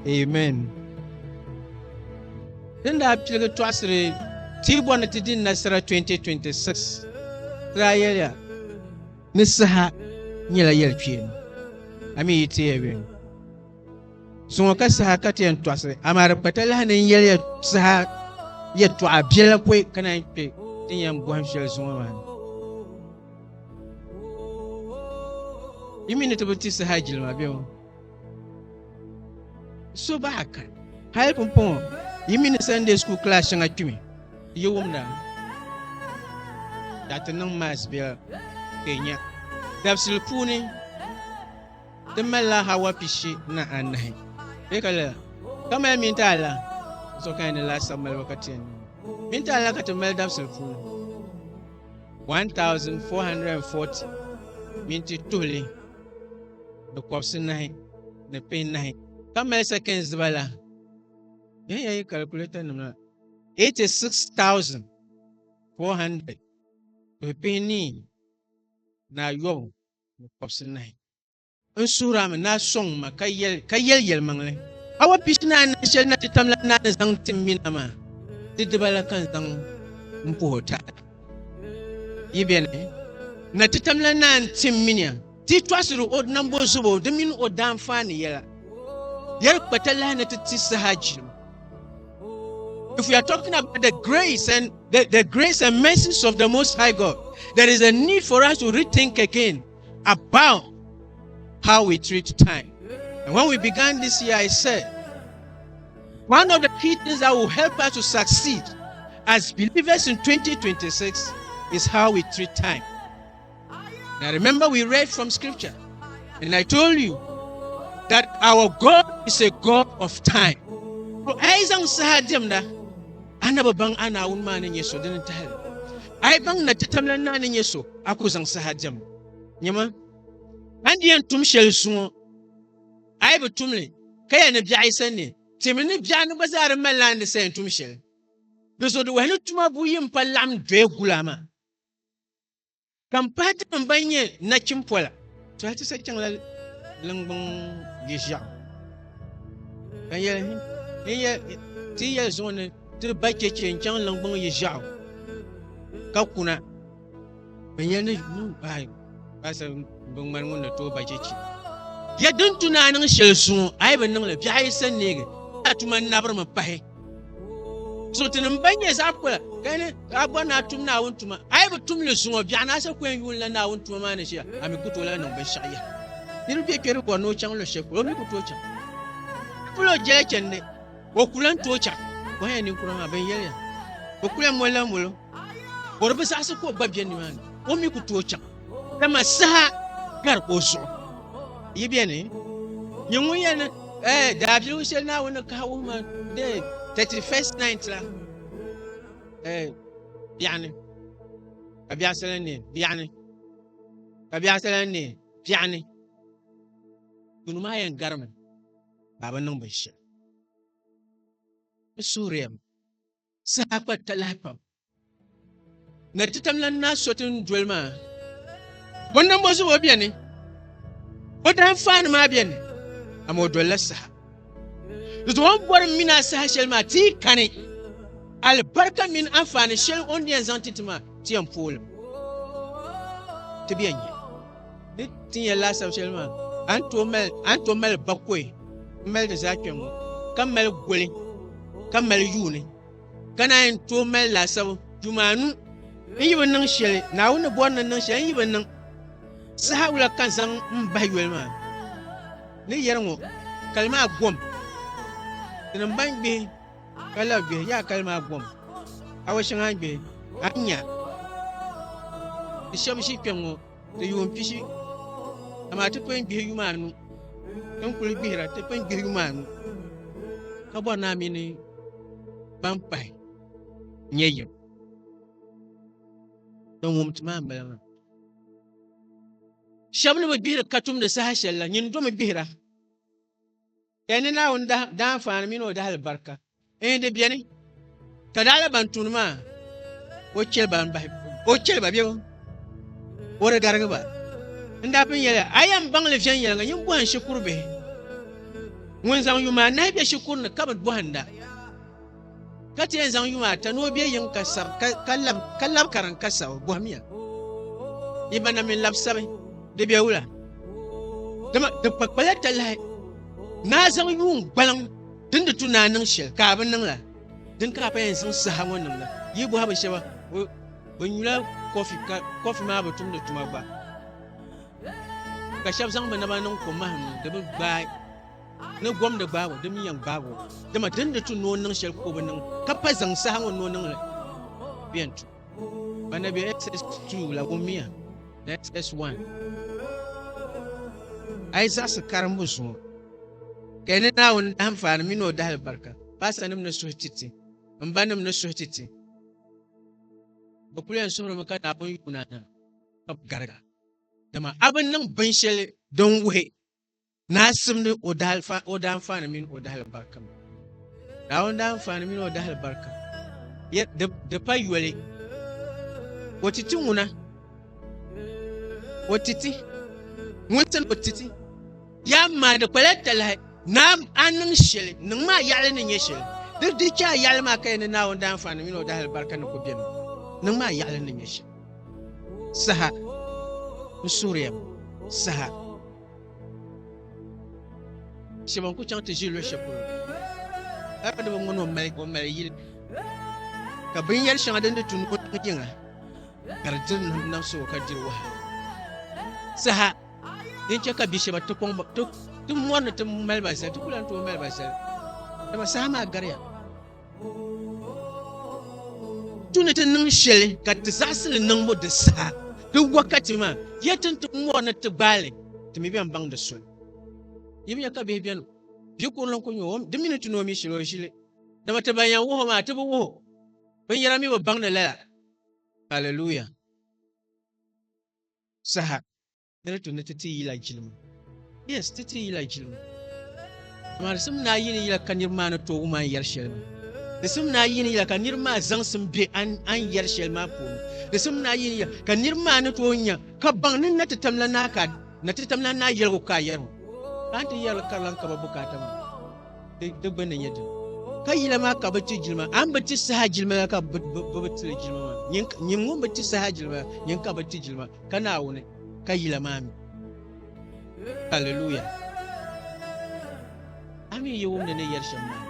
Amen. Then the appeal to us T1 Nasara 2026. Trial Nissaha Nila Yelpin. I mean, it's here. So, Kati and Twasser, Amara Patalan and Yelia Saha yet to a Bella Quake can I pay the young Guamshell's woman. You mean it about this Hagil, my bill? So back. Help upon. You mean Sunday school class and at me? You won't know. That no mass bill. Kenya. That's the pony. The Mela Hawapishi na anai. Ekala. Come and Mintala. So kind of last summer locating. Mintala got a meld up sulfur. 1,440. Minty Tully. The corpse night. The pain night. Come many seconds, Vala. Yeah, you calculate 86,400. The penny. Now you the corpse night. Unsuram na song ma kayel mangle. Our pisna na shall not tamla na sang timinama. Did the balakan sang mpota. Ibene. Natitamla na timinia. Titwasuru odd numbers of the min or damn funny yella. Yer patalana to tisahajim. If we are talking about the grace and the grace and mercies of the Most High God, there is a need for us to rethink again about how we treat time. And when we began this year, I said, one of the key things that will help us to succeed as believers in 2026 is how we treat time. Now remember, we read from scripture, and I told you that our God is a God of time. So I bang ana unman in yeso didn't tell. I bang na titamla na in yeso akuzang sahajam. Nyama and the tum shell sumo. I but tumly kaya ne bia isani timini bia no bazar melan the same tum shell. Beso do wenu tuma buyim palam dwe gulama. Kampata mbanye na chimpola. So I just say changla langbang gisha. Kaya tiya zone to the budget change on langbang yishao. Kakuna. When you buy as a bungman on the two budget. Yet don't do none shell soon. I have known a pious and nigger. That man never my pay. So to the banyas up, can I want to now to my I have a tumulus of Janasa when you will now to a manager. I'm a good learner of Beshire. It'll be a careful no channel, only good torture. Full of jelly and Okulan torture. Why any Kurama Beya? Okulam Walamulo. Or was also called Babian. Only could torture. The Massa Garboso. Yibiani. Young woman, W shall now in a cow woman day, 31st night. Piani. Abiasalani, Piani. Abiasalani, Piani. Unumayan garment. Baba number shit. Surium. Sapa talapa. Natitamla na sotin dwelma. One numbers of Obiani. What I'm fan Mabian. I'm a dwellessa. The one born mina sahel mati cani. Alberta min afan shell only as antitima tiam pool. To be a year. The last of Shelman. Antomel Bakwe. Mel the Zakium. Come mel Gully. Come mel Uni. Can I to mel Lasso? Jumanu. Even no shell. Now in the born and no shell even no. Sahula Kansang Bayuelma. Ne Yermo. Kalma Gum. The bank be. Kalabi, ya Kalma Gum. I was young be. Anya. The Shamship, the Yum Fishy. I'm at the point be human. Don't be at the point be human. How about Namini Vampire? Near you. Don't want to mamma. Shabna would be a catum the Sahashel and you don't be here. And now and down for Amino Dal Barca. Ain't the Bienny? Kadala Bantunma. What Chelban by Ochelbabio? What a garagaba. And that I am Bangladesh young and you want Shukurbe. ŋun zaŋ yuma nahi be shikuru ni ka bi bɔhinda ka ti yɛn zaŋ yuma ata ni o be yiŋ ka sab ka lab karim ka sabi bɔhimiya yi ba na min labi sabi di be wula dama di kpakpala ta lahi naa zaŋ yuun gbaliŋ din di tu naa niŋ shɛli ka a bi niŋ la din ka pa yɛn zaŋ saha ŋɔ niŋ la yi bɔha bi shɛba bi nyula kɔfi maa bi tumdi tuma gba ka shɛba zaŋ bi naba niŋ ko mahim ni di bi gbaai ni gɔmdi gbaago di mi yɛn gbaago dama din di tu ni o niŋ shɛli ko bi niŋ ka pa zaŋ saha ŋɔ ni o niŋ li biɛn tu ba na be ss2 la wummiya na ss1 a yi zaɣisi karimbu zuŋɔ ka yi ni Naawuni dahim faani mini o dahali barika paasa nim ni suhi titi n ba nim ni suhi titi bi kuli yɛn suhurimi ka Naawuni yuuna na ka bi gariga dama a bi niŋ binshɛli din wuhi na a simdi o dahim faani mini o dahali barika ma Naawuni dahim faani mini o dahali barika di pa yɔli o titi ŋuna o titi ŋuntin o titi ya maa di kpala talahi na a niŋ shɛli niŋ maa yaɣali ni nyɛ shɛli di che a yaɣali maa ka yɛ ni Naawuni dahim faani mini o dahali barika ni ko biɛni niŋ maa yaɣali ni nyɛ shɛli saha n suhuriya saha shɛba n ku chaŋ ti ʒi luɣu shɛli polo a di bi ŋuni o mali yili ka binyɛri shɛŋa din di tu ni o niŋ yiŋa ka di diri namsi o ka diri wahala saha din che ka bia shɛba ti mɔri ni ti mali ba zali ti kuli ti o mali ba zali dama saha maa gariya tu ni ti niŋ shɛli ka ti zaɣisili niŋbu di saha di wakati maa yɛtin ti mɔri ni ti gbaali ti mi bɛn baŋ di soli yi mi nya ka bihi bɛni bi kurili ku nyɛ di mini ti ni o mi shɛli o ʒili dama ti ban yɛn wuhi maa ti bi wuhi binyɛra mi bi baŋ ni lala hallelujah saha nira tu ni ti ti yila jilima yes ti ti yila jilima maa di sim naa yini yila ka niriba maa ni toogi maa yɛri shɛli ma di sim naa yini yila ka niriba maa zaŋsim be an yɛri shɛli maa puuni di sim naa yini yila ka niriba maa ni tooi nya ka baŋ ni na ti tam la naa yɛligu ka a yɛrigu ka ti yɛri karilan ka ba bukaata maa di gbunni nyɛ din ka yila maa ka bi ti jilima an bi ti saha jilima la ka bi tili jilima maa nyim ŋun bi ti saha jilima nyim ka bi ti jilima ka Naawuni ka yila maa mi hallelujah ami yi wumdi ni yɛri shɛm maa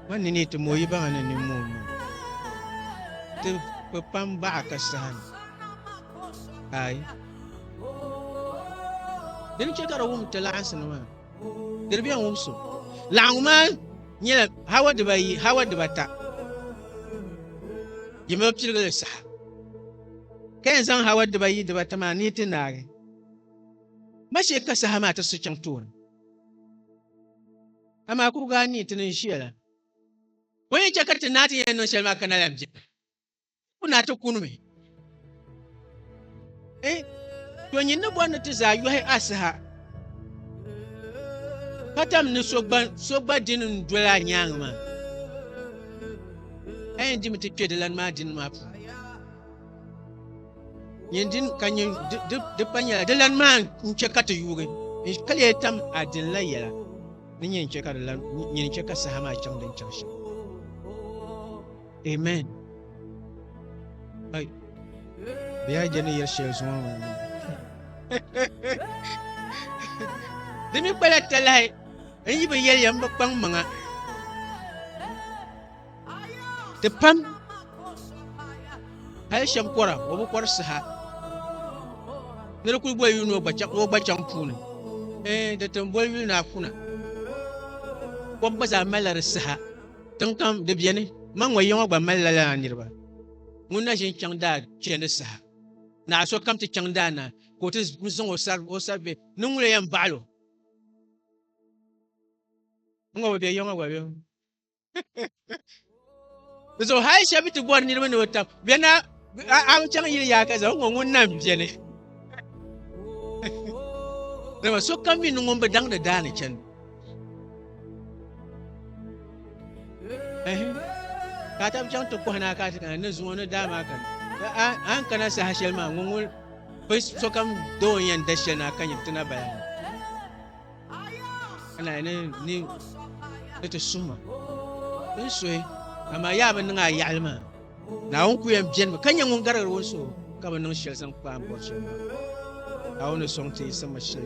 man ni ti mo yi baŋa ni ni mo ma ti bi pam baɣa ka saha ni ayi din che ka di wum ti laɣinsi ni maa di biɛn wumso laɣiŋu maa nyɛla hawa dibayi hawa dibata yi mi piligili saha ka yɛn zaŋ hawa dibayi dibata maa ni ti naagi ma shee ka saha maa ti su chaŋ tooni amaa kurigaa ni ti ni ʒiya la o yɛn che ka ti naa ti yɛn niŋ shɛli maa ka na yɛn bɛ ku naa ti kunimi to nyin ni bɔri ni ti zaa yɔhi asaha ka tam ni so gba dini n doli a nyaanga maa a yɛn dimi ti kpe di lan maa dini maa puuni nyin din ka nyin di pa nyɛla di lan maa n che ka ti yuugi ka lee tam a din la yɛla ni nyin che ka di lan nyin che ka saha maa chaŋ din chaŋ shɛm amen ai biya jɛ ni yɛri shɛli zuŋɔ maa di mi kpala talahi n yi bi yɛli yɛm bi kpaŋ maŋa ti pam hali shɛm kɔra o bi kɔri saha nira kuli boli yuli ni o gba chaŋ puuni di tin boli yuli ni a kuna kom gba zaa malila di saha tin kam di biɛni man ŋɔ yiŋɔ gba malila lala niriba ŋun na ʒin chaŋ daa chɛni saha na so kam ti chaŋ daa na ko ti zaŋ o sari be ni ŋuli yɛn baɣalo n ŋɔ bi be yiŋɔ gba be bi zuɣu hali shɛba ti bɔri niriba ni o tam bɛna an chaŋ yili yaa ka zaŋ ŋɔ ŋun na biɛni dama so kam mi ni ŋun bi daŋdi daa ni chɛni ka ta chaŋ ti kɔhina ka ti kana ni zuŋɔ ni daa maa kana an kana saha shɛli maa ŋun so kam doo yɛn da shɛli na ka nyɛ ti na bala ana ni te suma ben soe ama ya ben nga yalma na on ku yam bien kan yang on garar won so ka ban shel san pa am bo so a on so te sama shel